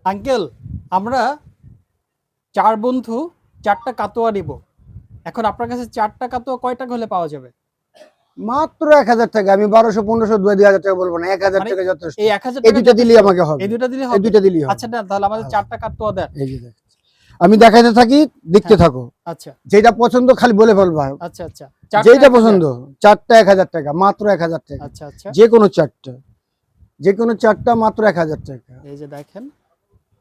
Uncle, আমরা ৪ বন্ধু ৪টা কাতোয়া নিব। এখন আপনার কাছে ৪টা কাতোয়া কয় টাকা হলে পাওয়া যাবে? মাত্র ১,০০০ টাকা। আমি ১২০০, ১৫০০, ২,০০০ টাকা বলবো না। ১,০০০ মানে টাকা যথেষ্ট। এই ১,০০০ এই টাকা দুইটা দিলেই যথেষ্ট? আমাকে হবে। এই ২টা দিলেই এই হবে? দুইটা দিলেই হবে। আচ্ছা না, তাহলে আমাদের ৪টা কাতোয়া দেন। এই যে দেখেন। আমি দেখাইতে থাকি, দেখতে হ্যাঁ। থাকো। আচ্ছা, যেটা পছন্দ খালি বলে ফেলবা। আচ্ছা, আচ্ছা। ৪টা যেটা ১,০০০? পছন্দ ৪টা ১,০০০ টাকা, মাত্র ১,০০০ টাকা। আচ্ছা, আচ্ছা। যেকোনো ৪টা, যেকোনো ৪টা মাত্র ১,০০০ টাকা। এই যে দেখেন,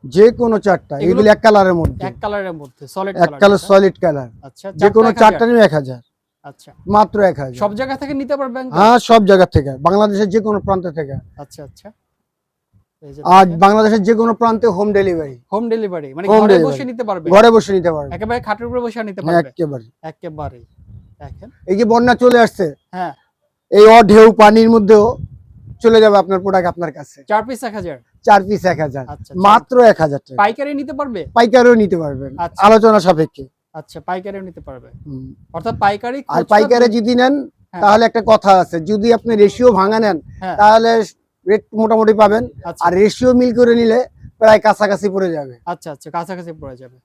যেকোনো ৪টা, এগুলো এগুলি এক কালারের মধ্যে, এক কালারের মধ্যে, সলিড এক কালার কালার যেটা। Solid colour. আচ্ছা, ৪টা যেকোনো ১,০০০? ৪টা নিয়ে ১,০০০, আচ্ছা। মাত্র ১,০০০। সব জায়গা থেকে নিতে পারবেন আঙ্কেল? হ্যাঁ, সব জায়গা থেকে, বাংলাদেশের যে কোনো প্রান্ত থেকে। আচ্ছা, আচ্ছা। এই যে আজ দেখেন, বাংলাদেশের যে কোনো প্রান্তে হোম ডেলিভারি। হোম ডেলিভারি মানে হোম ঘরে বসে ডেলিভারি, নিতে পারবে? ঘরে বসে নিতে পারবে। একেবারে খাটের উপরে বসে নিতে হ্যাঁ, পারবে? একেবারে। একেবারেই। দেখেন। এই যে বন্যা চলে আসছে, হ্যাঁ, এই ঢেউ পানির মধ্যেও চলে যাবে আপনার প্রোডাক্ট আপনার কাছে। ৪ পিস ১,০০০? ৪ পিস ১,০০০, আচ্ছা, মাত্র ১,০০০ টাকা। পাইকারি নিতে পারবে? পাইকারিও নিতে পারবেন, আচ্ছা। আলোচনা সাপেক্ষে। আচ্ছা, পাইকারিও নিতে পারবে। হুম। অর্থাৎ পাইকারি, আর খুচরা পাইকারে যদি নেন, হ্যাঁ। তাহলে একটা কথা আছে, যদি আপনি রেশিও ভাঙা নেন, হ্যাঁ। তাহলে রেট মোটামুটি পাবেন। আচ্ছা। আর রেশিও মিল করে নিলে প্রায় কাছাকাছি পড়ে যাবে। আচ্ছা, আচ্ছা, কাছাকাছি পড়ে যাবে।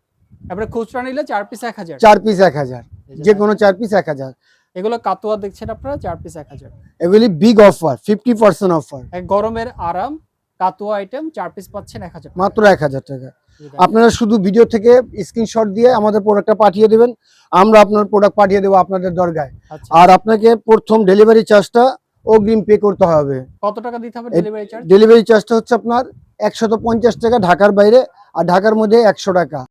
এবারে খুচরা নিলে ৪ পিস ১,০০০? ৪ পিস ১,০০০, এই যে যে কোনো দেখেন, ৪ পিস ১,০০০। এগুলো কাতোয়া দেখছেন আপনারা, ৪ পিস ১,০০০। এগুলি বিগ অফার, 50% অফার, এক গরমের আরাম কাতোয়া আইটেম ৪ পিস পাচ্ছেন ১,০০০ টাকায়। মাত্র ১,০০০ টাকা। এই দেখেন। আপনারা শুধু ভিডিও থেকে স্ক্রিনশট দিয়ে আমাদের প্রোডাক্টটা পাঠিয়ে দেবেন, আমরা আপনার প্রোডাক্ট পাঠিয়ে দেবো আপনাদের দরগায়। আচ্ছা। আর আপনাকে প্রথম ডেলিভারি চার্জটা অগ্রিম পে করতে হবে। কত টাকা দিতে হবে ডেলিভারি চার্জ? ডেলিভারি চার্জটা হচ্ছে আপনার ১৫০ টাকা ঢাকার বাইরে, আর ঢাকার মধ্যে ১০০ টাকা।